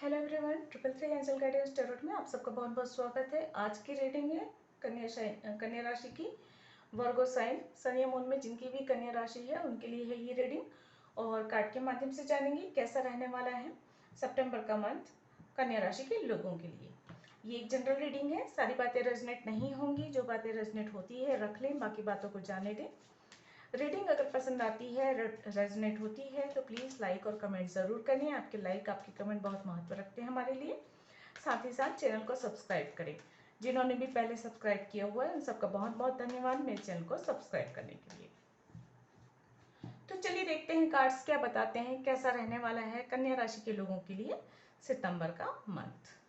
Hello everyone, 333 angel guidance tarot में आप सबका बहुत बहुत स्वागत है। आज की रीडिंग है कन्या राशि की, वर्गो साइन सन या मून में जिनकी भी कन्या राशि है उनके लिए है ये रीडिंग। और कार्ड के माध्यम से जानेंगे कैसा रहने वाला है सितंबर का मंथ कन्या राशि के लोगों के लिए। ये एक जनरल रीडिंग है, सारी बातें रेजोनेट नहीं होंगी, जो बातें रेजोनेट होती है रख लें, बाकी बातों को जाने दें। रीडिंग अगर पसंद आती है, रेजोनेट होती है तो प्लीज़ लाइक और कमेंट ज़रूर करें। आपके लाइक, आपके कमेंट बहुत महत्व रखते हैं हमारे लिए। साथ ही साथ चैनल को सब्सक्राइब करें। जिन्होंने भी पहले सब्सक्राइब किया हुआ है उन सबका बहुत बहुत धन्यवाद मेरे चैनल को सब्सक्राइब करने के लिए। तो चलिए देखते हैं कार्ड्स क्या बताते हैं, कैसा रहने वाला है कन्या राशि के लोगों के लिए सितंबर का मंथ।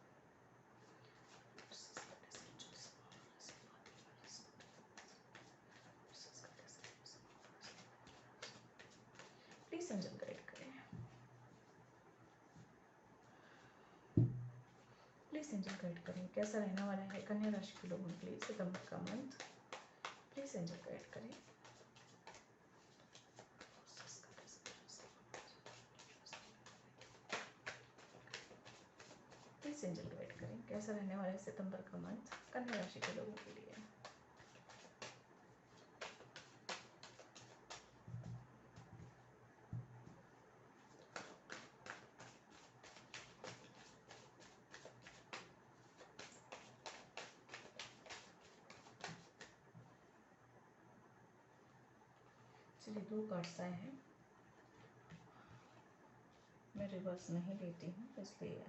प्लीज एंजल गाइड करें, प्लीज एंजल गाइड करें, कैसा रहने वाला है कन्या राशि के लोगों के लिए सितंबर का मंथ। प्लीज एंजल गाइड करें। प्लीज एंजल गाइड करें, कैसा रहने वाला है सितंबर का मंथ कन्या राशि के लोगों के लिए। चलिए 2 कार्ड्स आए हैं, मैं रिवर्स नहीं लेती हूँ इसलिए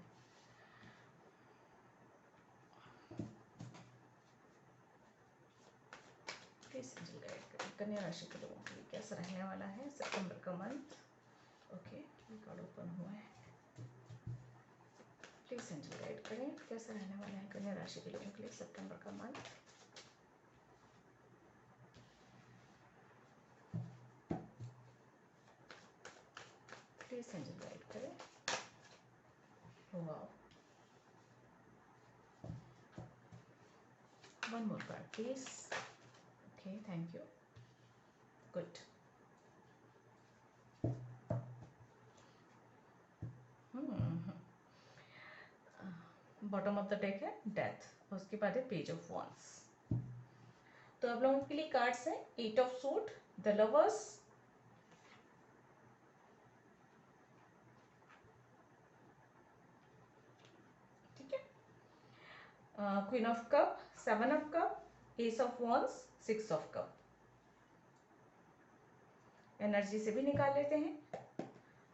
प्लीज एंजल गाइड करें कन्या राशि के लोगों के लिए कैसा रहने वाला है सितंबर का मंथ। ओके, ये कार्ड ओपन हुआ है। प्लीज एंजल गाइड करें, कैसा रहने वाला है कन्या राशि के लोगों के लिए सितंबर का मंथ। प्लीज एंजल गाइड करें। Wow, one more card please. Okay, thank you, good. Bottom of the deck है डेथ, उसके बाद है पेज ऑफ वॉन्ड्स। तो आप लोगों के लिए कार्ड्स हैं 8 ऑफ सूट, द लवर्स, ठीक है, queen of cup, 7 of cup, S of wands, 6 of cup. Energy से भी निकाल लेते हैं,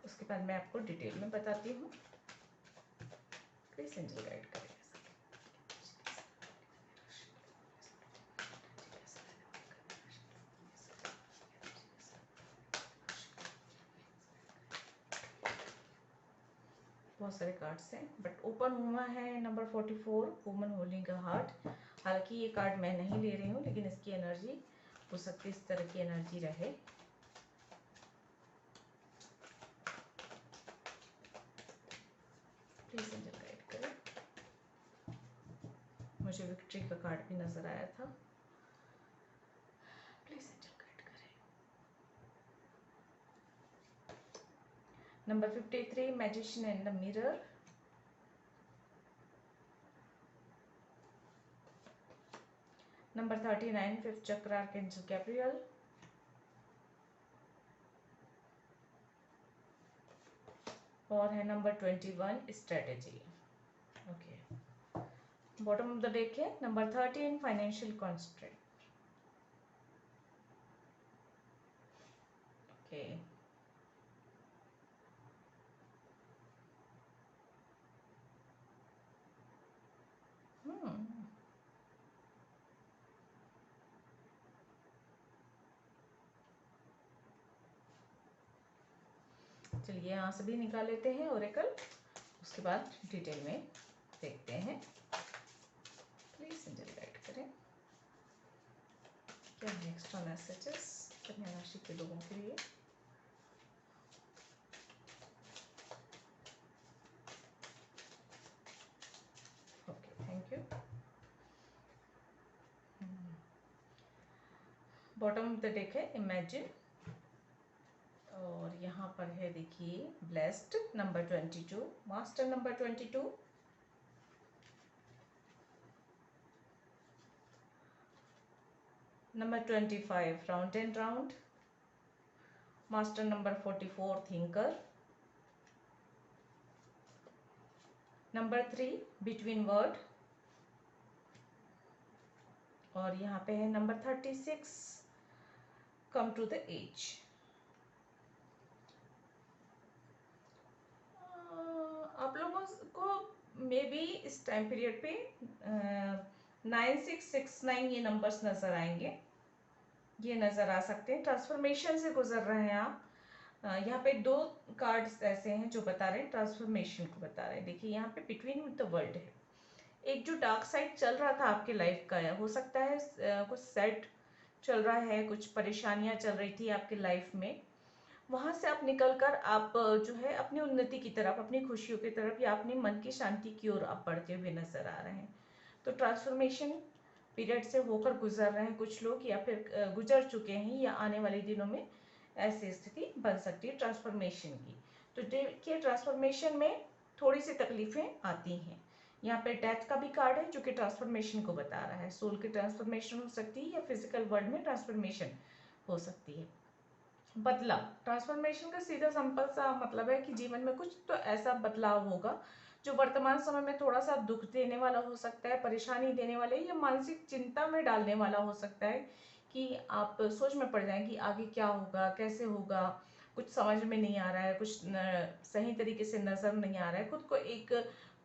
उसके बाद मैं आपको डिटेल में बताती हूँ। प्लीज एंजल गाइड करें। बहुत सारे कार्ड्स हैं बट ओपन हुआ है number 44, woman holding a heart. हालांकि ये कार्ड मैं नहीं ले रही हूँ, लेकिन इसकी एनर्जी हो सकती है इस तरह की एनर्जी रहे। प्लीज एंजल गाइड करें, मुझे विक्ट्री का कार्ड भी नजर आया था। प्लीज एंजल गाइड करें। Number 53, magician and the mirror. Number 39, fifth चक्र, आर्कएंजल गैब्रियल। और है number 21, strategy. Okay, bottom of the deck है नंबर 13, फाइनेंशियल कॉन्स्ट्रेंट। ओके, चलिए यहाँ से भी निकाल लेते हैं ओरेकल, उसके बाद डिटेल में देखते हैं। प्लीज एंजल गाइड करें, क्या है एक्स्ट्रा मैसेजेस कन्या राशि के लोगों के लिए। Okay, thank you. Bottom of the deck है इमेजिन, और यहाँ यहाँ पर है देखिए blessed number 22, master number 22, number 25 round and round, master number 44 thinker, number 3 between word, और यहाँ पे है number 36 come to the edge. आप लोगों को मे बी इस टाइम पीरियड पे 9669 ये नंबर्स नजर आएंगे, ये नजर आ सकते हैं। ट्रांसफॉर्मेशन से गुजर रहे हैं आप। यहाँ पे 2 कार्ड्स ऐसे हैं जो बता रहे हैं ट्रांसफॉर्मेशन को बता रहे हैं। देखिए यहाँ पे बिटवीन द वर्ल्ड है, एक जो डार्क साइड चल रहा था आपके लाइफ का, हो सकता है कुछ सेट चल रहा है, कुछ परेशानियां चल रही थी आपके लाइफ में, वहां से आप निकलकर आप जो है अपनी उन्नति की तरफ, अपनी खुशियों की तरफ या अपने मन की शांति की ओर आप बढ़ते हुए नजर आ रहे हैं। तो ट्रांसफॉर्मेशन पीरियड से होकर गुजर रहे हैं कुछ लोग, या फिर गुजर चुके हैं, या आने वाले दिनों में ऐसी स्थिति बन सकती है ट्रांसफॉर्मेशन की। तो देखिए ट्रांसफॉर्मेशन में थोड़ी सी तकलीफें आती हैं। यहाँ पे डेथ का भी कार्ड है जो कि ट्रांसफॉर्मेशन को बता रहा है। सोल की ट्रांसफॉर्मेशन हो सकती है या फिजिकल वर्ल्ड में ट्रांसफॉर्मेशन हो सकती है। बदलाव, ट्रांसफॉर्मेशन का सीधा सिंपल सा मतलब है कि जीवन में कुछ तो ऐसा बदलाव होगा जो वर्तमान समय में थोड़ा सा दुख देने वाला हो सकता है, परेशानी देने वाले या मानसिक चिंता में डालने वाला हो सकता है कि आप सोच में पड़ जाएं कि आगे क्या होगा, कैसे होगा, कुछ समझ में नहीं आ रहा है, कुछ सही तरीके से नजर नहीं आ रहा है, खुद को एक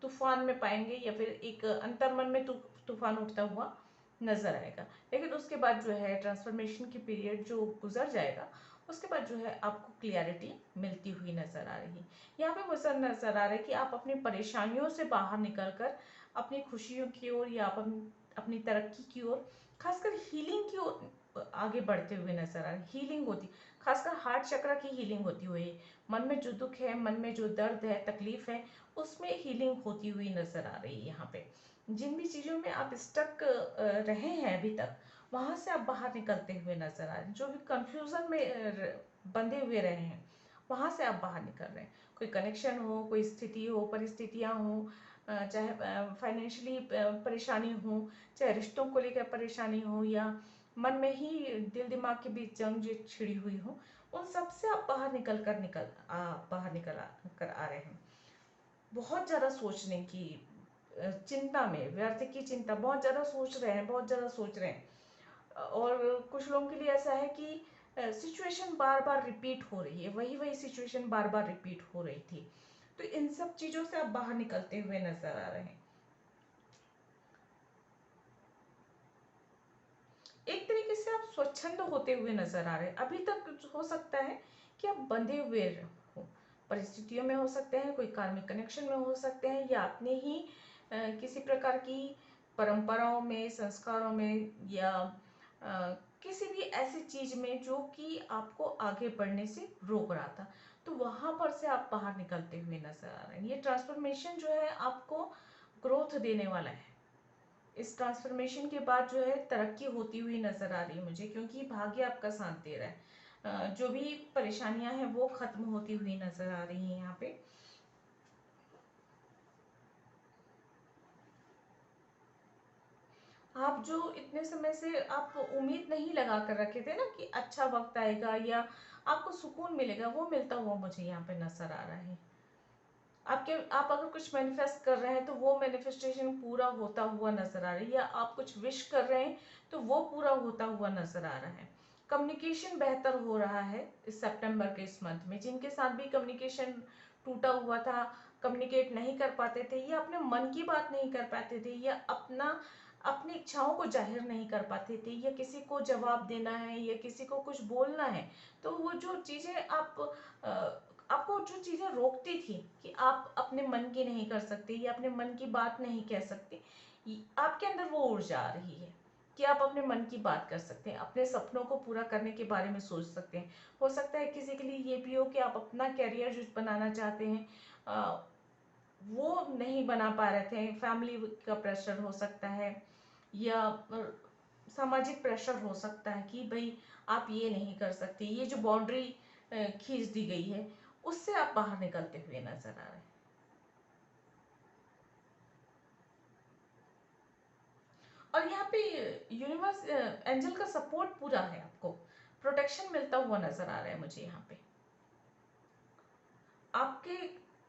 तूफान में पाएंगे या फिर एक अंतर्मन में तूफान उठता हुआ नजर आएगा। लेकिन उसके बाद जो है ट्रांसफॉर्मेशन की पीरियड जो गुजर जाएगा, उसके बाद जो है आपको क्लियरिटी मिलती हुई नजर आ रही है। यहाँ पे मुझे नजर आ रहा है कि आप अपनी परेशानियों से बाहर निकलकर अपनी खुशियों की ओर या अपनी तरक्की की ओर, खासकर हीलिंग की ओर आगे बढ़ते हुए नजर आ रहे हैं। हीलिंग होती, खासकर हार्ट चक्र की हीलिंग होती हुई, मन में जो दुख है, मन में जो दर्द है, तकलीफ है, उसमें हीलिंग होती हुई नजर आ रही है। यहाँ पे जिन भी चीजों में आप स्टक रहे हैं अभी तक, वहां से आप बाहर निकलते हुए नजर आ रहे हैं। जो भी कंफ्यूजन में बंधे हुए रहे हैं, वहां से आप बाहर निकल रहे हैं। कोई कनेक्शन हो, कोई स्थिति हो, परिस्थितियां हो, चाहे फाइनेंशियली परेशानी हो, चाहे रिश्तों को लेकर परेशानी हो, या मन में ही दिल दिमाग के बीच जंग जो छिड़ी हुई हो, उन सब से आप बाहर निकल कर आ रहे हैं। बहुत ज्यादा सोचने की चिंता में, व्यर्थ की चिंता, बहुत ज्यादा सोच रहे हैं, बहुत ज्यादा सोच रहे हैं। और कुछ लोगों के लिए ऐसा है कि सिचुएशन बार बार रिपीट हो रही है, वही वही सिचुएशन बार बार रिपीट हो रही थी। तो इन सब चीजों से आप बाहर निकलते हुए नजर आ रहे हैं। एक तरीके से आप स्वच्छंद होते हुए नजर आ रहे हैं। अभी तक हो सकता है कि आप बंधे हुए हो, परिस्थितियों में हो सकते हैं, कोई कार्मिक कनेक्शन में हो सकते हैं, या अपने ही किसी प्रकार की परंपराओं में, संस्कारों में, या किसी भी ऐसी चीज में जो कि आपको आगे बढ़ने से रोक रहा था। तो वहां पर से आप बाहर निकलते हुए नजर आ रहे हैं। ये ट्रांसफॉर्मेशन जो है आपको ग्रोथ देने वाला है। इस ट्रांसफॉर्मेशन के बाद जो है तरक्की होती हुई नजर आ रही है मुझे, क्योंकि भाग्य आपका साथ दे रहा है। जो भी परेशानियां हैं वो खत्म होती हुई नजर आ रही हैं। यहाँ पे आप जो इतने समय से आप उम्मीद नहीं लगा कर रखे थे ना कि अच्छा वक्त आएगा या आपको सुकून मिलेगा, वो मिलता हुआ मुझे यहाँ पे नजर आ रहा है। आप अगर कुछ मैनिफेस्ट कर रहे हैं तो वो मैनिफेस्टेशन पूरा होता हुआ नजर आ रही है, या आप कुछ विश कर रहे हैं तो वो पूरा होता हुआ नजर आ रहा है। कम्युनिकेशन बेहतर हो रहा है इस सितंबर के इस मंथ में। जिनके साथ भी कम्युनिकेशन टूटा हुआ था, कम्युनिकेट नहीं कर पाते थे, या अपने मन की बात नहीं कर पाते थे, या अपनी इच्छाओं को जाहिर नहीं कर पाते थे, या किसी को जवाब देना है या किसी को कुछ बोलना है, तो वो जो चीजें आपको जो चीजें रोकती थी कि आप अपने मन की नहीं कर सकते या अपने मन की बात नहीं कह सकते, आपके अंदर वो ऊर्जा आ रही है कि आप अपने मन की बात कर सकते हैं, अपने सपनों को पूरा करने के बारे में सोच सकते हैं। हो सकता है किसी के लिए ये भी हो कि आप अपना कैरियर जो बनाना चाहते हैं वो नहीं बना पा रहे थे, फैमिली का प्रेशर हो सकता है, या सामाजिक प्रेशर हो सकता है कि भाई आप ये नहीं कर सकते, ये जो बाउंड्री खींच दी गई है, उससे आप बाहर निकलते हुए नजर आ रहे हैं। और यहाँ पे यूनिवर्स एंजल का सपोर्ट पूरा है, आपको प्रोटेक्शन मिलता हुआ नजर आ रहा है मुझे यहाँ पे। आपके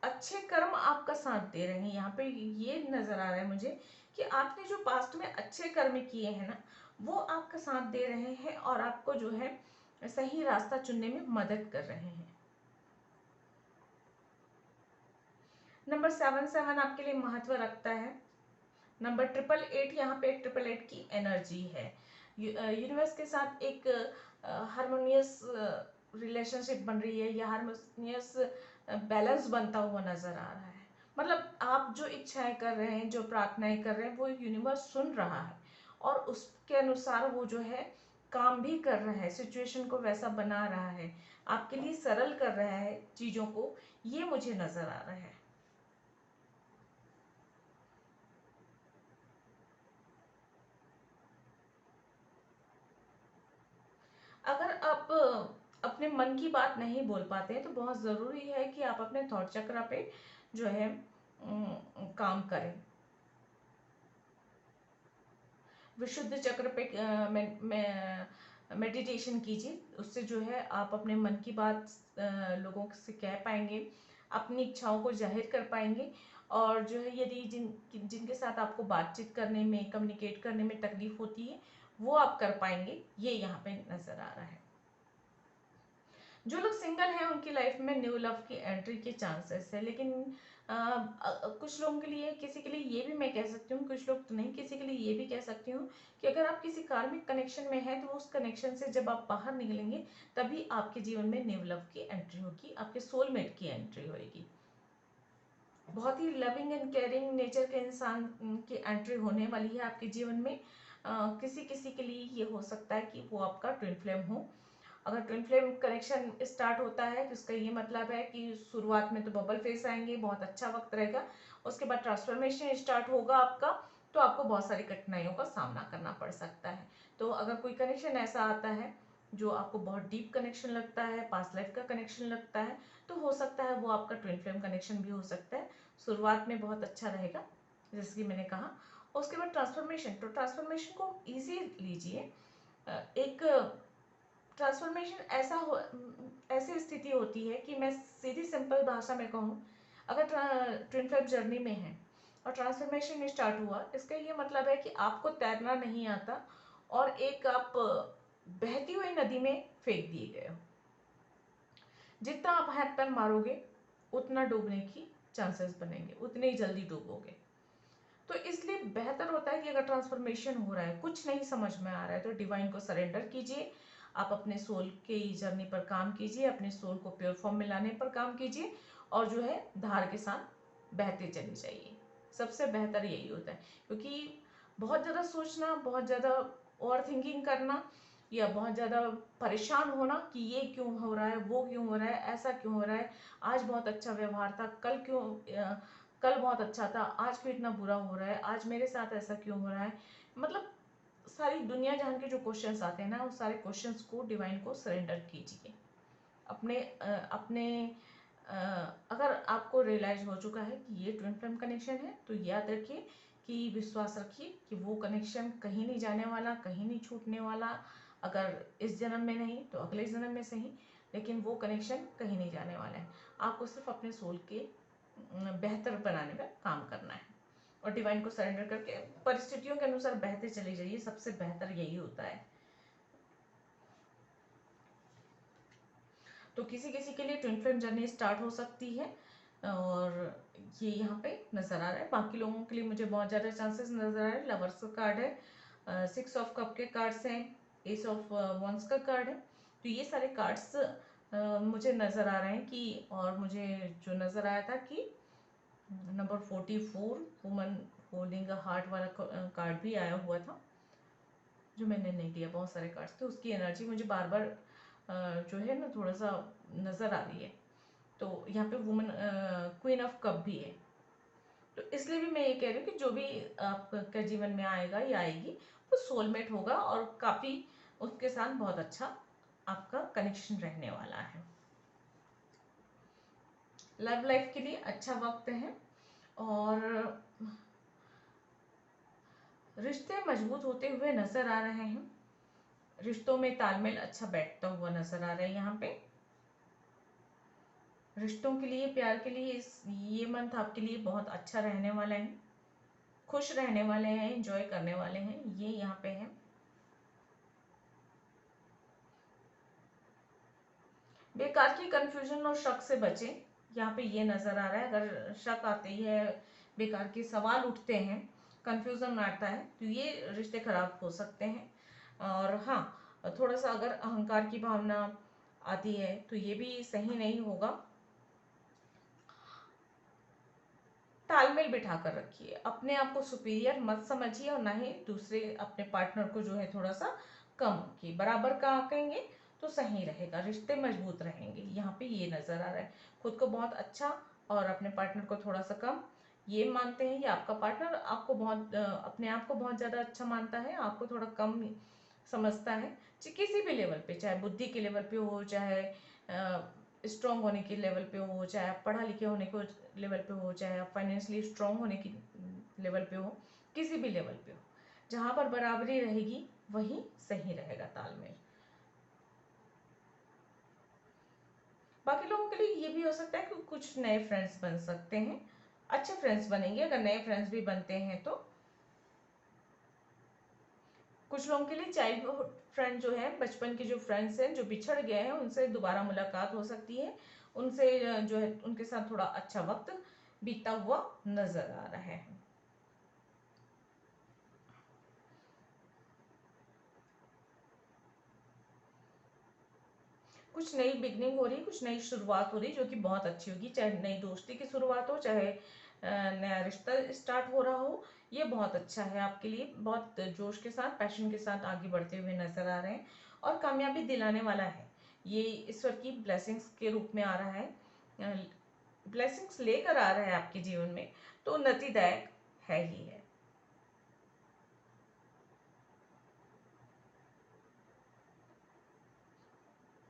अच्छे कर्म आपका साथ दे रहे हैं, यहाँ पे ये नजर आ रहा है मुझे कि आपने जो पास्ट में अच्छे कर्म किए हैं ना, वो आपका साथ दे रहे हैं और आपको जो है सही रास्ता चुनने में मदद कर रहे हैं। नंबर 77 आपके लिए महत्व रखता है। नंबर 888, यहाँ पे 888 की एनर्जी है। यूनिवर्स के साथ एक हारमोनियस रिलेशनशिप बन रही है, या हारमोनियस बैलेंस बनता हुआ नजर आ रहा है। मतलब आप जो इच्छाएं कर रहे हैं, जो प्रार्थनाएं कर रहे हैं, वो यूनिवर्स सुन रहा है और उसके अनुसार वो जो है काम भी कर रहा है, सिचुएशन को वैसा बना रहा है, आपके लिए सरल कर रहा है चीजों को, ये मुझे नजर आ रहा है। अगर आप अपने मन की बात नहीं बोल पाते हैं तो बहुत ज़रूरी है कि आप अपने थॉट चक्र पे जो है काम करें। विशुद्ध चक्र पे मेडिटेशन कीजिए, उससे जो है आप अपने मन की बात लोगों से कह पाएंगे, अपनी इच्छाओं को जाहिर कर पाएंगे। और जो है यदि जिनके साथ आपको बातचीत करने में, कम्युनिकेट करने में तकलीफ होती है, वो आप कर पाएंगे, ये यहाँ पे नज़र आ रहा है। जो लोग सिंगल हैं उनकी लाइफ में न्यू लव की एंट्री के चांसेस है, लेकिन कुछ लोगों के लिए, किसी के लिए ये भी मैं कह सकती हूँ, कुछ लोग तो नहीं, किसी के लिए ये भी कह सकती हूँ कि अगर आप किसी कार्मिक कनेक्शन में हैं तो उस कनेक्शन से जब आप बाहर निकलेंगे तभी आपके जीवन में न्यू लव की एंट्री होगी, आपके सोलमेट की एंट्री होगी। बहुत ही लविंग एंड केयरिंग नेचर के इंसान की एंट्री होने वाली है आपके जीवन में। किसी किसी के लिए ये हो सकता है कि वो आपका ट्विन फ्लेम हो। अगर ट्विन फ्लेम कनेक्शन स्टार्ट होता है तो इसका ये मतलब है कि शुरुआत में तो बबल फेस आएंगे, बहुत अच्छा वक्त रहेगा, उसके बाद ट्रांसफॉर्मेशन स्टार्ट होगा आपका, तो आपको बहुत सारी कठिनाइयों का सामना करना पड़ सकता है। तो अगर कोई कनेक्शन ऐसा आता है जो आपको बहुत डीप कनेक्शन लगता है, पास्ट लाइफ का कनेक्शन लगता है, तो हो सकता है वो आपका ट्विन फ्लेम कनेक्शन भी हो सकता है। शुरुआत में बहुत अच्छा रहेगा जैसे कि मैंने कहा। उसके बाद ट्रांसफॉर्मेशन, तो ट्रांसफॉर्मेशन को ईजी लीजिए। एक ट्रांसफॉर्मेशन ऐसी स्थिति होती है कि मैं सीधी सिंपल भाषा में कहूँ, अगर ट्विन फ्लेम जर्नी में है और ट्रांसफॉर्मेशन स्टार्ट हुआ, इसका ये मतलब है कि आपको तैरना नहीं आता और एक आप बहती हुई नदी में फेंक दिए गए हो। जितना आप हाथ पैर मारोगे उतना डूबने की चांसेस बनेंगे, उतने ही जल्दी डूबोगे। तो इसलिए बेहतर होता है कि अगर ट्रांसफॉर्मेशन हो रहा है, कुछ नहीं समझ में आ रहा है, तो डिवाइन को सरेंडर कीजिए। आप अपने सोल के जर्नी पर काम कीजिए, अपने सोल को प्योर फॉर्म में लाने पर काम कीजिए और जो है धार के साथ बहते चले जाइए। सबसे बेहतर यही होता है, क्योंकि बहुत ज़्यादा सोचना, बहुत ज़्यादा ओवर थिंकिंग करना या बहुत ज़्यादा परेशान होना कि ये क्यों हो रहा है, वो क्यों हो रहा है, ऐसा क्यों हो रहा है, आज बहुत अच्छा व्यवहार था, कल बहुत अच्छा था, आज क्यों इतना बुरा हो रहा है, आज मेरे साथ ऐसा क्यों हो रहा है। मतलब सारी दुनिया जहां के जो क्वेश्चंस आते हैं ना, उस सारे क्वेश्चंस को डिवाइन को सरेंडर कीजिए। अपने अगर आपको रियलाइज हो चुका है कि ये ट्विन फ्लेम कनेक्शन है, तो याद रखिए कि विश्वास रखिए कि वो कनेक्शन कहीं नहीं जाने वाला, कहीं नहीं छूटने वाला। अगर इस जन्म में नहीं तो अगले जन्म में सही, लेकिन वो कनेक्शन कहीं नहीं जाने वाला है। आपको सिर्फ अपने सोल के बेहतर बनाने में काम करना है और डिवाइन को सरेंडर करके परिस्थितियों के अनुसार बहते चले जाइए, सबसे बेहतर यही होता है। तो किसी किसी के लिए ट्विन फ्लेम जर्नी स्टार्ट हो सकती है और ये यहाँ पे नजर आ रहा है। बाकी लोगों के लिए मुझे बहुत ज़्यादा चांसेस नजर आ रहे हैं। लवर्स का कार्ड है, 6 ऑफ कप के कार्ड्स हैं, एस ऑफ वंस का कार्ड है। तो ये सारे कार्ड्स मुझे नजर आ रहे हैं कि, और मुझे जो नजर आया था कि number 44 woman holding a heart वाला कार्ड भी आया हुआ था, जो मैंने नहीं लिया। बहुत सारे कार्ड्स थे, उसकी एनर्जी मुझे बार बार जो है ना थोड़ा सा नज़र आ रही है। तो यहाँ पे वुमन क्वीन ऑफ कप भी है। तो इसलिए भी मैं ये कह रही हूँ कि जो भी आपके जीवन में आएगा या आएगी वो सोलमेट होगा और काफ़ी उसके साथ बहुत अच्छा आपका कनेक्शन रहने वाला है। लव लाइफ के लिए अच्छा वक्त है और रिश्ते मजबूत होते हुए नजर आ रहे हैं। रिश्तों में तालमेल अच्छा बैठता हुआ नजर आ रहा है यहाँ पे। रिश्तों के लिए, प्यार के लिए ये मंथ आपके लिए बहुत अच्छा रहने वाला है। खुश रहने वाले हैं, एंजॉय करने वाले हैं, ये यहाँ पे है। बेकार की कंफ्यूजन और शक से बचें, यहाँ पे ये नजर आ रहा है। अगर शक आती है, बेकार के सवाल उठते हैं, कंफ्यूजन आता है, तो ये रिश्ते खराब हो सकते हैं। और हाँ, थोड़ा सा अगर अहंकार की भावना आती है तो ये भी सही नहीं होगा। तालमेल बिठा कर रखिए, अपने आप को सुपीरियर मत समझिए और ना ही दूसरे अपने पार्टनर को जो है थोड़ा सा कम की बराबर का आंकेंगे तो सही रहेगा, रिश्ते मजबूत रहेंगे। यहाँ पे ये नजर आ रहा है। खुद को बहुत अच्छा और अपने पार्टनर को थोड़ा सा कम ये मानते हैं, या आपका पार्टनर आपको बहुत अपने आप को बहुत ज्यादा अच्छा मानता है, आपको थोड़ा कम समझता है। किसी भी लेवल पे, चाहे बुद्धि के लेवल पे हो, चाहे स्ट्रांग होने के लेवल पे हो, चाहे आप पढ़ा लिखे होने के लेवल पे हो, चाहे आप फाइनेंशियली स्ट्रांग होने की लेवल पे हो, किसी भी लेवल पे हो, जहां पर बराबरी रहेगी वही सही रहेगा तालमेल। बाकी लोगों के लिए ये भी हो सकता है कि कुछ नए फ्रेंड्स बन सकते हैं, अच्छे फ्रेंड्स बनेंगे अगर नए फ्रेंड्स भी बनते हैं तो। कुछ लोगों के लिए चाइल्डहुड फ्रेंड जो है, बचपन के जो फ्रेंड्स हैं जो बिछड़ गए हैं, उनसे दोबारा मुलाकात हो सकती है। उनसे जो है उनके साथ थोड़ा अच्छा वक्त बीता हुआ नजर आ रहा है। कुछ नई बिगनिंग हो रही, कुछ नई शुरुआत हो रही जो कि बहुत अच्छी होगी, चाहे नई दोस्ती की शुरुआत हो, चाहे नया रिश्ता स्टार्ट हो रहा हो। ये बहुत अच्छा है आपके लिए, बहुत जोश के साथ, पैशन के साथ आगे बढ़ते हुए नजर आ रहे हैं और कामयाबी दिलाने वाला है। ये ईश्वर की ब्लेसिंग्स के रूप में आ रहा है, ब्लेसिंग्स लेकर आ रहा है आपके जीवन में, तो उन्नतिदायक है ही है।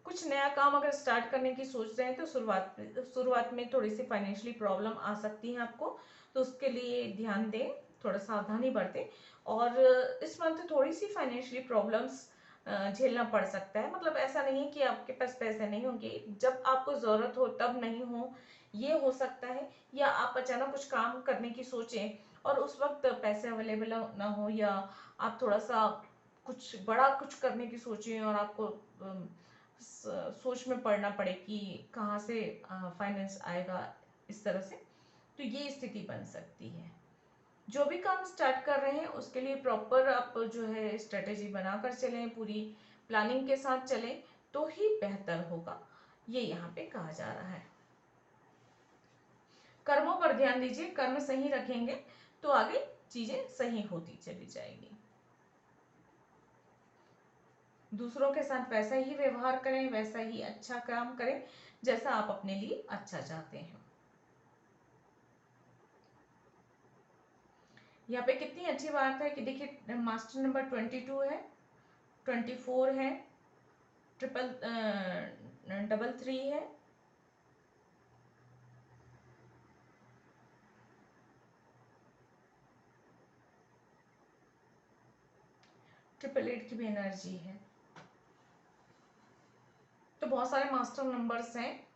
कुछ नया काम अगर स्टार्ट करने की सोच रहे हैं तो शुरुआत में थोड़ी सी फाइनेंशियली प्रॉब्लम आ सकती है आपको, तो उसके लिए ध्यान दें, थोड़ा सावधानी बरतें। और इस मंथ थोड़ी सी फाइनेंशियली प्रॉब्लम्स झेलना पड़ सकता है। मतलब ऐसा नहीं है कि आपके पास पैसे नहीं होंगे, जब आपको जरूरत हो तब नहीं हो, ये हो सकता है। या आप अचानक कुछ काम करने की सोचें और उस वक्त पैसे अवेलेबल ना हो, या आप थोड़ा सा कुछ बड़ा कुछ करने की सोचें और आपको सोच में पड़ना पड़े कि कहाँ से फाइनेंस आएगा, इस तरह से, तो ये स्थिति बन सकती है। जो भी काम स्टार्ट कर रहे हैं उसके लिए प्रॉपर आप जो है स्ट्रेटेजी बनाकर चलें, पूरी प्लानिंग के साथ चलें तो ही बेहतर होगा, ये यहाँ पे कहा जा रहा है। कर्मों पर ध्यान दीजिए, कर्म सही रखेंगे तो आगे चीजें सही होती चली जाएगी। दूसरों के साथ वैसा ही व्यवहार करें, वैसा ही अच्छा काम करें जैसा आप अपने लिए अच्छा चाहते हैं। यहाँ पे कितनी अच्छी बात है कि देखिए, मास्टर नंबर 22 है, 24 है, ट्रिपल 33 है, 888 की भी एनर्जी है। तो बहुत सारे मास्टर नंबर्स हैं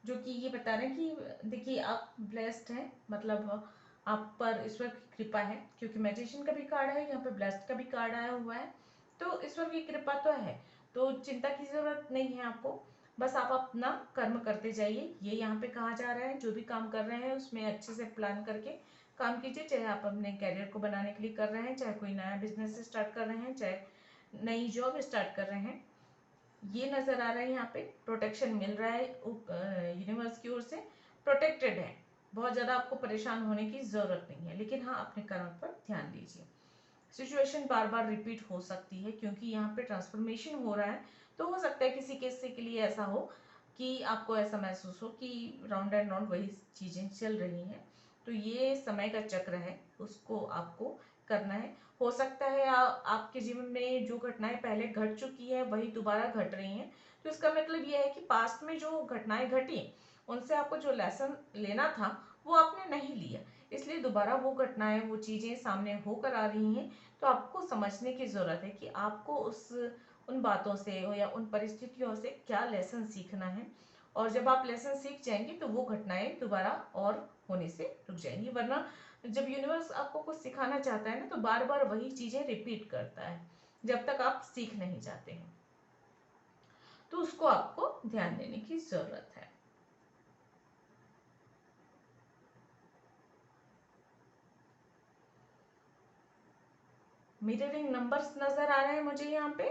जो कि ये बता रहे हैं कि देखिए आप ब्लेस्ड हैं, मतलब आप पर ईश्वर की कृपा है, क्योंकि मैजिशियन का भी कार्ड है यहाँ पे, ब्लेस्ड का भी कार्ड आया हुआ है, तो ईश्वर की कृपा तो है। तो चिंता की जरूरत नहीं है आपको, बस आप अपना कर्म करते जाइए, ये यहाँ पे कहा जा रहा है। जो भी काम कर रहे हैं उसमें अच्छे से प्लान करके काम कीजिए, चाहे आप अपने कैरियर को बनाने के लिए कर रहे हैं, चाहे कोई नया बिजनेस स्टार्ट कर रहे हैं, चाहे नई जॉब स्टार्ट कर रहे हैं। ये नजर आ रहा है यहाँ पे प्रोटेक्शन मिल रहा है यूनिवर्स की ओर से, प्रोटेक्टेड है, बहुत ज्यादा आपको परेशान होने की जरूरत नहीं है। लेकिन हाँ, अपने कर्म पर ध्यान दीजिए। सिचुएशन बार बार रिपीट हो सकती है क्योंकि यहाँ पे ट्रांसफॉर्मेशन हो रहा है, तो हो सकता है किसी किसी के लिए ऐसा हो कि आपको ऐसा महसूस हो कि राउंड एंड राउंड वही चीजें चल रही हैं। तो ये समय का चक्र है, उसको आपको करना है। हो सकता है आपके जीवन में जो घटनाएं पहले घट चुकी है वही दोबारा घट रही हैं, तो इसका मतलब ये है कि पास्ट में जो घटनाएं घटी उनसे आपको जो लेसन लेना था वो आपने नहीं लिया, इसलिए दोबारा वो घटनाएं, वो चीजें सामने होकर आ रही हैं। तो आपको समझने की जरूरत है कि आपको उन बातों से या उन परिस्थितियों से क्या लेसन सीखना है। और जब आप लेसन सीख जाएंगे तो वो घटनाएं दोबारा और होने से रुक जाएंगी। वरना जब यूनिवर्स आपको कुछ सिखाना चाहता है ना, तो बार बार वही चीजें रिपीट करता है जब तक आप सीख नहीं जाते हैं। तो उसको आपको ध्यान देने की जरूरत है। मिररिंग नंबर्स नजर आ रहे हैं मुझे यहाँ पे,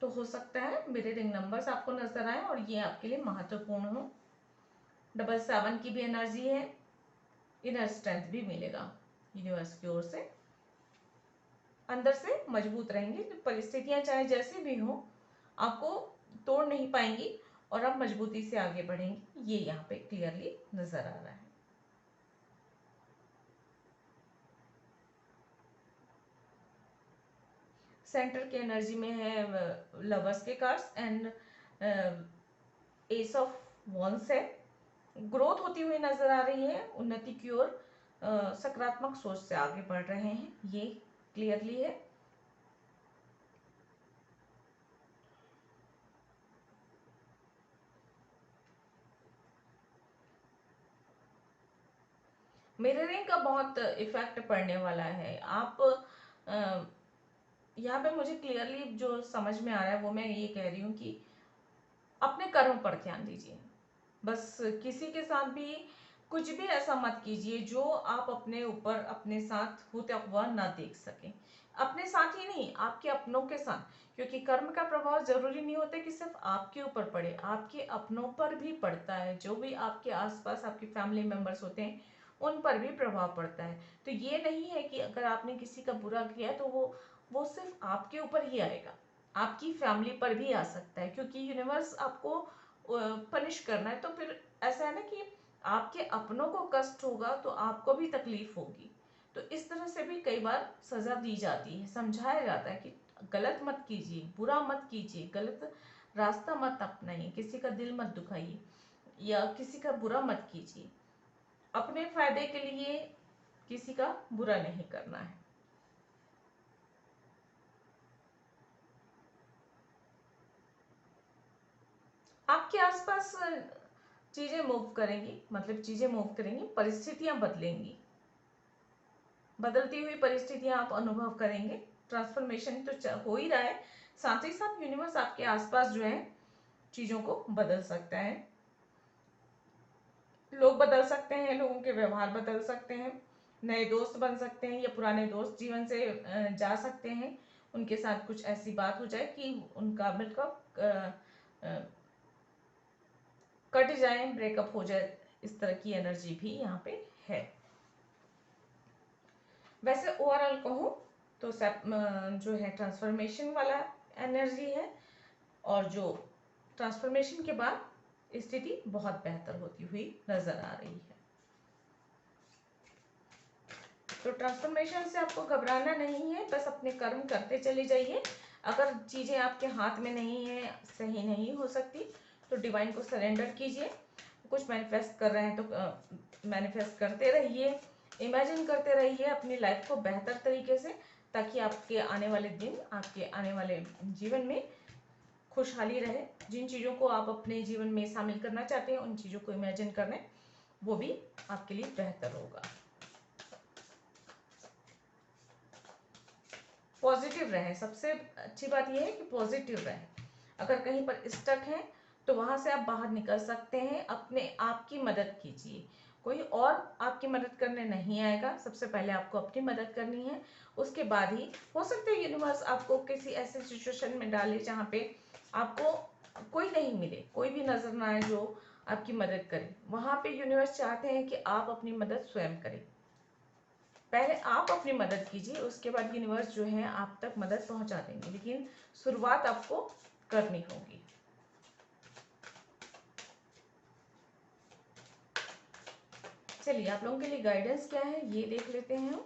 तो हो सकता है मिररिंग नंबर्स आपको नजर आए और ये आपके लिए महत्वपूर्ण हो। 777 की भी एनर्जी है, इनर स्ट्रेंथ भी मिलेगा यूनिवर्स की ओर से। अंदर से मजबूत रहेंगे, तो परिस्थितियां चाहे जैसी भी हो आपको तोड़ नहीं पाएंगी और आप मजबूती से आगे बढ़ेंगे, ये यहाँ पे क्लियरली नजर आ रहा है। सेंटर की एनर्जी में है लवर्स के cards and S of wands है। ग्रोथ होती हुई नजर आ रही है, उन्नति की ओर सकारात्मक सोच से आगे बढ़ रहे हैं, ये क्लियरली है। मिररिंग का बहुत इफेक्ट पड़ने वाला है। आप यहाँ पे मुझे क्लियरली जो समझ में आ रहा है वो मैं ये कह रही हूँ कि अपने कर्म पर ध्यान दीजिए। बस किसी के साथ भी कुछ भी ऐसा मत कीजिए जो आप अपने ऊपर अपने साथ होता हुआ ना देख सकें। अपने साथ ही नहीं, आपके अपनों के साथ, क्योंकि कर्म का प्रभाव जरूरी नहीं होता कि सिर्फ आपके ऊपर पड़े, आपके अपनों पर भी पड़ता है। जो भी आपके आसपास आपके फैमिली मेंबर्स होते हैं उन पर भी प्रभाव पड़ता है। तो ये नहीं है कि अगर आपने किसी का बुरा किया तो वो सिर्फ आपके ऊपर ही आएगा, आपकी फैमिली पर भी आ सकता है, क्योंकि यूनिवर्स आपको पनिश करना है। तो फिर ऐसा है ना कि आपके अपनों को कष्ट होगा तो आपको भी तकलीफ होगी। तो इस तरह से भी कई बार सजा दी जाती है, समझाया जाता है कि गलत मत कीजिए, बुरा मत कीजिए, गलत रास्ता मत अपनाइए, किसी का दिल मत दुखाइए या किसी का बुरा मत कीजिए। अपने फायदे के लिए किसी का बुरा नहीं करना है। आपके आसपास चीजें मूव करेंगी, मतलब चीजें मूव करेंगी, परिस्थितियां बदलेंगी, बदलती हुई परिस्थितियां आप अनुभव करेंगे। ट्रांसफॉर्मेशन तो हो ही रहा है, साथ ही साथ यूनिवर्स आपके आसपास जो है चीजों को बदल सकता है। लोग बदल सकते हैं, लोगों के व्यवहार बदल सकते हैं, नए दोस्त बन सकते हैं या पुराने दोस्त जीवन से जा सकते हैं। उनके साथ कुछ ऐसी बात हो जाए कि उनका मिलकर कट जाए, ब्रेकअप हो जाए, इस तरह की एनर्जी भी यहाँ पे है। वैसे ओवरऑल कहूँ तो जो है ट्रांसफॉर्मेशन वाला एनर्जी है, और जो ट्रांसफॉर्मेशन के बाद स्थिति बहुत बेहतर होती हुई नजर आ रही है। तो ट्रांसफॉर्मेशन से आपको घबराना नहीं है, बस अपने कर्म करते चले जाइए। अगर चीजें आपके हाथ में नहीं है, सही नहीं हो सकती, तो डिवाइन को सरेंडर कीजिए। कुछ मैनिफेस्ट कर रहे हैं तो मैनिफेस्ट करते रहिए, इमेजिन करते रहिए अपनी लाइफ को बेहतर तरीके से, ताकि आपके आने वाले दिन, आपके आने वाले जीवन में खुशहाली रहे। जिन चीज़ों को आप अपने जीवन में शामिल करना चाहते हैं उन चीज़ों को इमेजिन करें, वो भी आपके लिए बेहतर होगा। पॉजिटिव रहें, सबसे अच्छी बात यह है कि पॉजिटिव रहें। अगर कहीं पर स्टक हैं तो वहां से आप बाहर निकल सकते हैं। अपने आप की मदद कीजिए, कोई और आपकी मदद करने नहीं आएगा। सबसे पहले आपको अपनी मदद करनी है, उसके बाद ही हो सकता है यूनिवर्स आपको किसी ऐसे सिचुएशन में डाले जहाँ पे आपको कोई नहीं मिले, कोई भी नजर ना आए जो आपकी मदद करे। वहां पे यूनिवर्स चाहते हैं कि आप अपनी मदद स्वयं करें। पहले आप अपनी मदद कीजिए, उसके बाद यूनिवर्स जो है आप तक मदद पहुंचा देंगे, लेकिन शुरुआत आपको करनी होगी। चलिए आप लोगों के लिए गाइडेंस क्या है ये देख लेते हैं हम।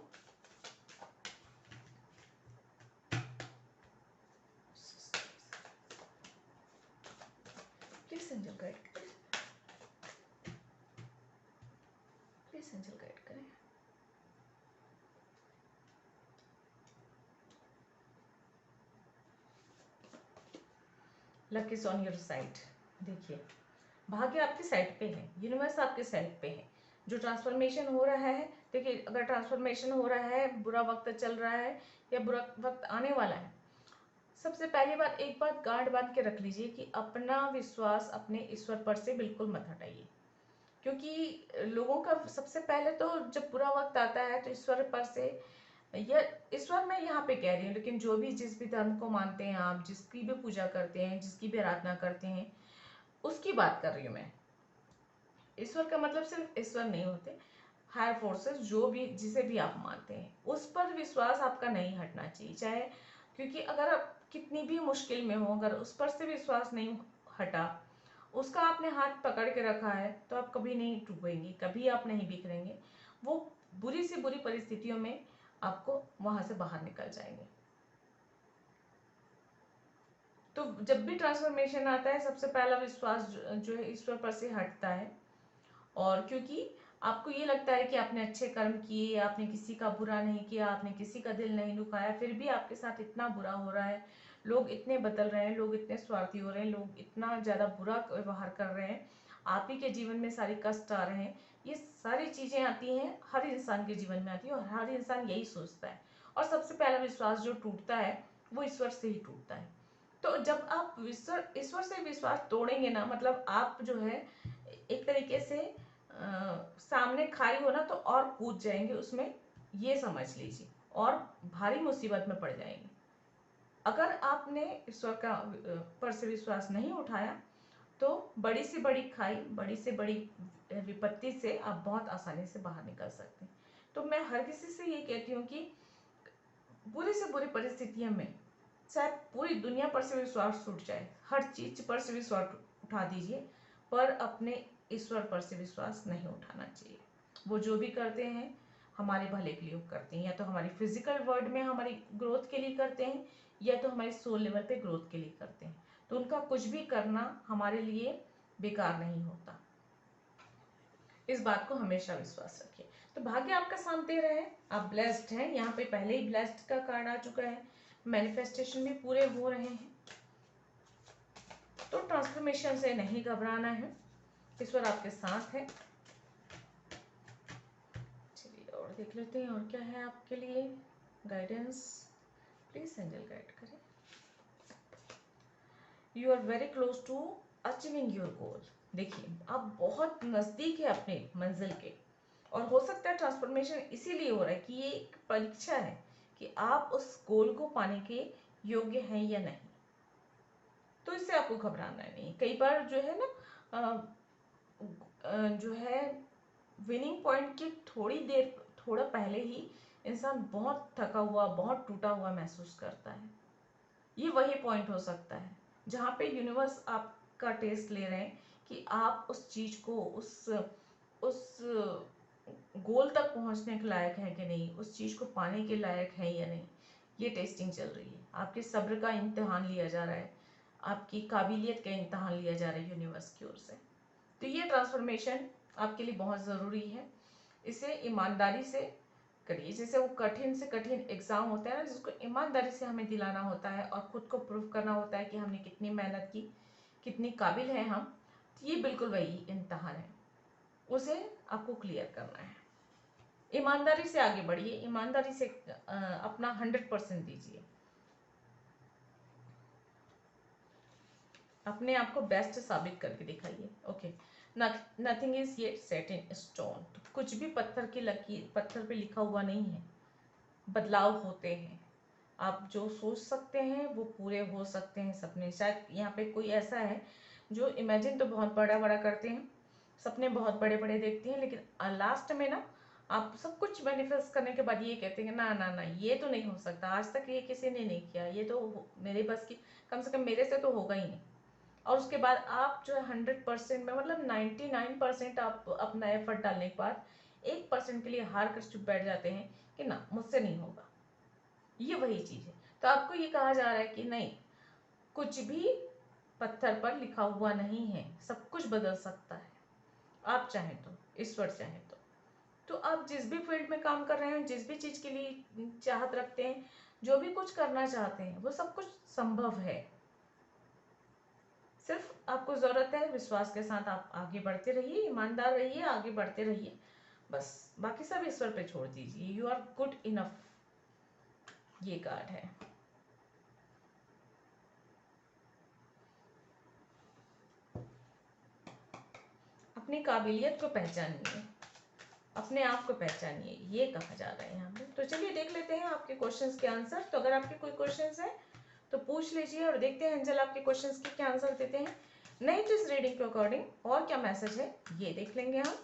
प्लीज एंजल गाइड करें, प्लीज एंजल गाइड करें। Luck is on your side. देखिए भाग्य आपकी साइड पे है, यूनिवर्स आपके साइड पे है। जो ट्रांसफॉर्मेशन हो रहा है, देखिए अगर ट्रांसफॉर्मेशन हो रहा है, बुरा वक्त चल रहा है या बुरा वक्त आने वाला है, सबसे पहली बात एक बात गांठ बांध के रख लीजिए कि अपना विश्वास अपने ईश्वर पर से बिल्कुल मत हटाइए। क्योंकि लोगों का सबसे पहले तो जब बुरा वक्त आता है तो ईश्वर पर से, या ईश्वर मैं यहाँ पे कह रही हूँ, लेकिन जो भी जिस भी धर्म को मानते हैं आप, जिसकी भी पूजा करते हैं, जिसकी भी आराधना करते हैं, उसकी बात कर रही हूँ मैं। ईश्वर का मतलब सिर्फ ईश्वर नहीं होते, हायर फोर्सेस जो भी जिसे भी आप मानते हैं, उस पर विश्वास आपका नहीं हटना चाहिए। चाहे क्योंकि अगर आप कितनी भी मुश्किल में हो, अगर उस पर से विश्वास नहीं हटा, उसका आपने हाथ पकड़ के रखा है, तो आप कभी नहीं डूबेंगे, कभी आप नहीं बिखरेंगे। वो बुरी से बुरी परिस्थितियों में आपको वहां से बाहर निकल जाएंगे। तो जब भी ट्रांसफॉर्मेशन आता है, सबसे पहला विश्वास जो है ईश्वर पर से हटता है। और क्योंकि आपको ये लगता है कि आपने अच्छे कर्म किए, आपने किसी का बुरा नहीं किया, आपने किसी का दिल नहीं दुखाया, फिर भी आपके साथ इतना बुरा हो रहा है, लोग इतने बदल रहे हैं, लोग इतने स्वार्थी हो रहे हैं, लोग इतना ज़्यादा बुरा व्यवहार कर रहे हैं, आप ही के जीवन में सारे कष्ट आ रहे हैं। ये सारी चीज़ें आती हैं, हर इंसान के जीवन में आती है, और हर इंसान यही सोचता है। और सबसे पहला विश्वास जो टूटता है वो ईश्वर से ही टूटता है। तो जब आप ईश्वर से विश्वास तोड़ेंगे ना, मतलब आप जो है एक तरीके से सामने खाई हो ना तो और कूद जाएंगे उसमें, ये समझ लीजिए, और भारी मुसीबत में पड़ जाएंगे। अगर आपने ईश्वर का पर से विश्वास नहीं उठाया, तो बड़ी से बड़ी खाई, बड़ी से बड़ी विपत्ति से आप बहुत आसानी से बाहर निकल सकते हैं। तो मैं हर किसी से ये कहती हूँ कि बुरी से बुरी परिस्थितियों में, चाहे पूरी दुनिया पर से विश्वास टूट जाए, हर चीज पर से विश्वास उठा दीजिए, पर अपने ईश्वर पर से विश्वास नहीं उठाना चाहिए। वो जो भी करते हैं हमारे भले के लिए करते हैं, या तो हमारी फिजिकल वर्ल्ड में हमारी ग्रोथ के लिए करते हैं, या तो हमारी सोल लेवल पे ग्रोथ के लिए करते हैं। तो उनका कुछ भी करना हमारे लिए बेकार नहीं होता। इस बात को हमेशा विश्वास रखिए। तो भाग्य आपका साथ दे रहे हैं, आप ब्लेस्ड हैं। यहाँ पे पहले ही ब्लेस्ड का कार्ड आ चुका है, मैनिफेस्टेशन भी पूरे हो रहे हैं। तो ट्रांसफॉर्मेशन से नहीं घबराना है, ईश्वर आपके साथ है। चलिए और देख लेते हैं और क्या है आपके लिए गाइडेंस। प्लीज एंजल गाइड करें। You are very close to achieving your goal. देखिए आप बहुत नजदीक है अपने मंजिल के, और हो सकता है ट्रांसफॉर्मेशन इसीलिए हो रहा है कि ये एक परीक्षा है कि आप उस गोल को पाने के योग्य हैं या नहीं। तो इससे आपको घबराना नहीं। कई बार जो है ना जो है विनिंग पॉइंट की थोड़ा पहले ही इंसान बहुत थका हुआ, बहुत टूटा हुआ महसूस करता है। ये वही पॉइंट हो सकता है जहाँ पे यूनिवर्स आपका टेस्ट ले रहे हैं कि आप उस चीज को, उस गोल तक पहुंचने के लायक है कि नहीं, उस चीज को पाने के लायक है या नहीं। ये टेस्टिंग चल रही है, आपके सब्र का इम्तिहान लिया जा रहा है, आपकी काबिलियत का इम्तिहान लिया जा रहा है यूनिवर्स की ओर से। तो ये ट्रांसफॉर्मेशन आपके लिए बहुत ज़रूरी है, इसे ईमानदारी से करिए। जैसे वो कठिन से कठिन एग्जाम होता है ना, जिसको ईमानदारी से हमें दिलाना होता है और खुद को प्रूव करना होता है कि हमने कितनी मेहनत की, कितनी काबिल हैं हम। तो ये बिल्कुल वही इम्तिहान है, उसे आपको क्लियर करना है। ईमानदारी से आगे बढ़िए, ईमानदारी से अपना 100% दीजिए, अपने आप को बेस्ट साबित करके दिखाइए। Okay, nothing is yet set in stone. कुछ भी पत्थर की लकीर, पत्थर पे लिखा हुआ नहीं है। बदलाव होते हैं, आप जो सोच सकते हैं वो पूरे हो सकते हैं सपने। शायद यहाँ पे कोई ऐसा है जो इमेजिन तो बहुत बड़ा बड़ा करते हैं, सपने बहुत बड़े बड़े देखते हैं, लेकिन लास्ट में ना आप सब कुछ मैनिफेस्ट करने के बाद ये कहते हैं ना ना ना, ये तो नहीं हो सकता, आज तक ये किसी ने नहीं किया, ये तो मेरे बस की, कम से कम मेरे से तो होगा ही नहीं। और उसके बाद आप जो है 100% में, मतलब 99% आप अपना एफर्ट डालने के बाद 1% के लिए हार कर चुप बैठ जाते हैं कि ना मुझसे नहीं होगा। ये वही चीज है। तो आपको ये कहा जा रहा है कि नहीं, कुछ भी पत्थर पर लिखा हुआ नहीं है, सब कुछ बदल सकता है आप चाहें तो, ईश्वर चाहे तो आप जिस भी फील्ड में काम कर रहे हैं, जिस भी चीज के लिए चाहत रखते हैं, जो भी कुछ करना चाहते हैं, वो सब कुछ संभव है। सिर्फ आपको जरूरत है विश्वास के साथ आप आगे बढ़ते रहिए, ईमानदार रहिए, आगे बढ़ते रहिए, बस बाकी सब ईश्वर पे छोड़ दीजिए। यू आर गुड इनफ, ये कार्ड है। अपनी काबिलियत को पहचानिए, अपने आप को पहचानिए, ये कहा जा रहा है यहाँ पे। तो चलिए देख लेते हैं आपके क्वेश्चंस के आंसर। तो अगर आपके कोई क्वेश्चंस है तो पूछ लीजिए और देखते हैं एंजल आपके क्वेश्चंस के क्या आंसर देते हैं। नहीं तो इस रीडिंग के अकॉर्डिंग और क्या मैसेज है ये देख लेंगे हम।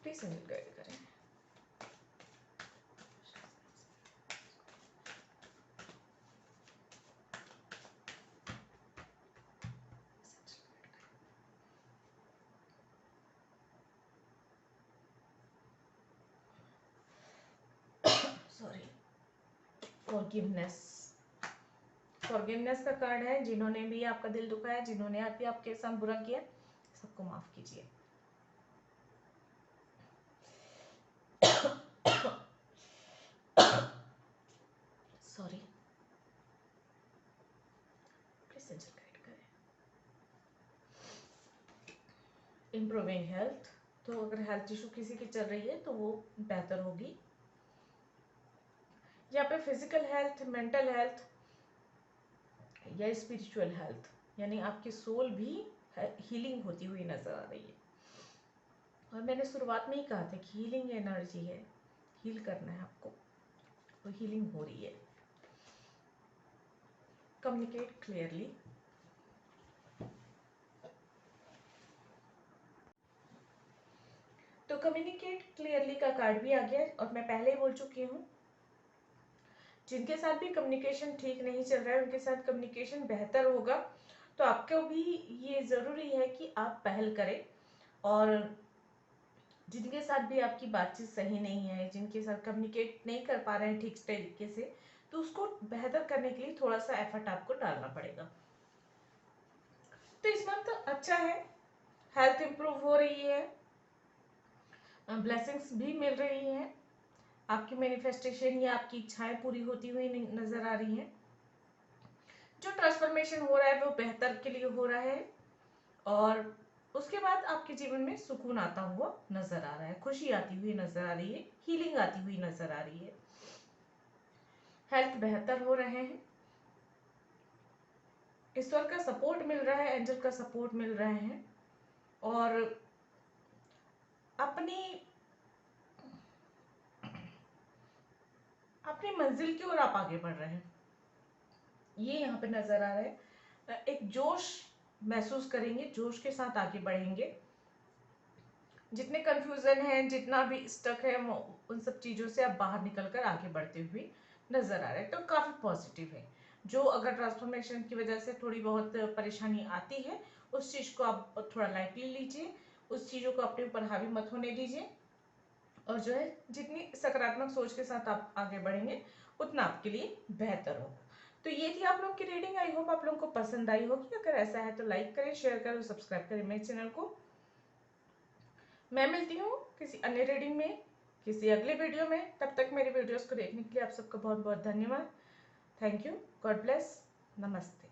प्लीज एंजल गाइड करें। सॉरी, फॉरगिवनेस का कार्ड है। जिन्होंने भी आपका दिल दुखाया, जिन्होंने भी आपके साथ बुरा किया, सबको माफ कीजिए। सॉरी, प्लीज एंजल गाइड करें। इम्प्रूविंग हेल्थ, तो अगर हेल्थ इशू किसी की चल रही है तो वो बेहतर होगी। यहाँ पे फिजिकल हेल्थ, मेंटल हेल्थ या स्पिरिचुअल हेल्थ, यानी आपकी सोल भी हीलिंग होती हुई नजर आ रही है। और मैंने शुरुआत में ही कहा था कि हीलिंग एनर्जी है, हील करना है आपको, तो हीलिंग हो रही है। कम्युनिकेट क्लियरली, तो कम्युनिकेट क्लियरली का कार्ड भी आ गया और मैं पहले ही बोल चुकी हूँ जिनके साथ भी कम्युनिकेशन ठीक नहीं चल रहा है उनके साथ कम्युनिकेशन बेहतर होगा। तो आपको भी ये जरूरी है कि आप पहल करें, और जिनके साथ भी आपकी बातचीत सही नहीं है, जिनके साथ कम्युनिकेट नहीं कर पा रहे हैं ठीक तरीके से, तो उसको बेहतर करने के लिए थोड़ा सा एफर्ट आपको डालना पड़ेगा। तो इस मंथ अच्छा है, हेल्थ इंप्रूव हो रही है, ब्लेसिंग्स भी मिल रही हैं, आपकी मैनिफेस्टेशन या आपकी इच्छाएं पूरी होती हुई नजर आ रही हैं। जो ट्रांसफॉर्मेशन हो रहा है वो बेहतर के लिए हो रहा है, और उसके बाद आपके जीवन में सुकून आता हुआ नजर आ रहा है, खुशी आती हुई नजर आ रही है, हीलिंग आती हुई नजर आ रही है, हेल्थ बेहतर हो रहे हैं, ईश्वर का सपोर्ट मिल रहा है, एंजल का सपोर्ट मिल रहे हैं, और अपनी अपनी मंजिल की ओर आप आगे बढ़ रहे हैं, ये यहाँ पे नजर आ रहा है। एक जोश महसूस करेंगे, जोश के साथ आगे बढ़ेंगे। जितने कंफ्यूजन है, जितना भी स्टक है, उन सब चीजों से आप बाहर निकलकर आगे बढ़ते हुए नजर आ रहे हैं, तो काफी पॉजिटिव है। जो अगर ट्रांसफॉर्मेशन की वजह से थोड़ी बहुत परेशानी आती है, उस चीज को आप थोड़ा लाइटली लीजिए, उस चीजों को अपने ऊपर हावी मत होने दीजिए, और जो है जितनी सकारात्मक सोच के साथ आप आगे बढ़ेंगे उतना आपके लिए बेहतर होगा। तो ये थी आप लोग की रीडिंग, आई होप आप लोगों को पसंद आई होगी। अगर ऐसा है तो लाइक करें, शेयर करें, सब्सक्राइब करें मेरे चैनल को। मैं मिलती हूँ किसी अन्य रीडिंग में, किसी अगले वीडियो में। तब तक मेरी वीडियोस को देखने के लिए आप सबका बहुत बहुत धन्यवाद। थैंक यू, गॉड ब्लेस, नमस्ते।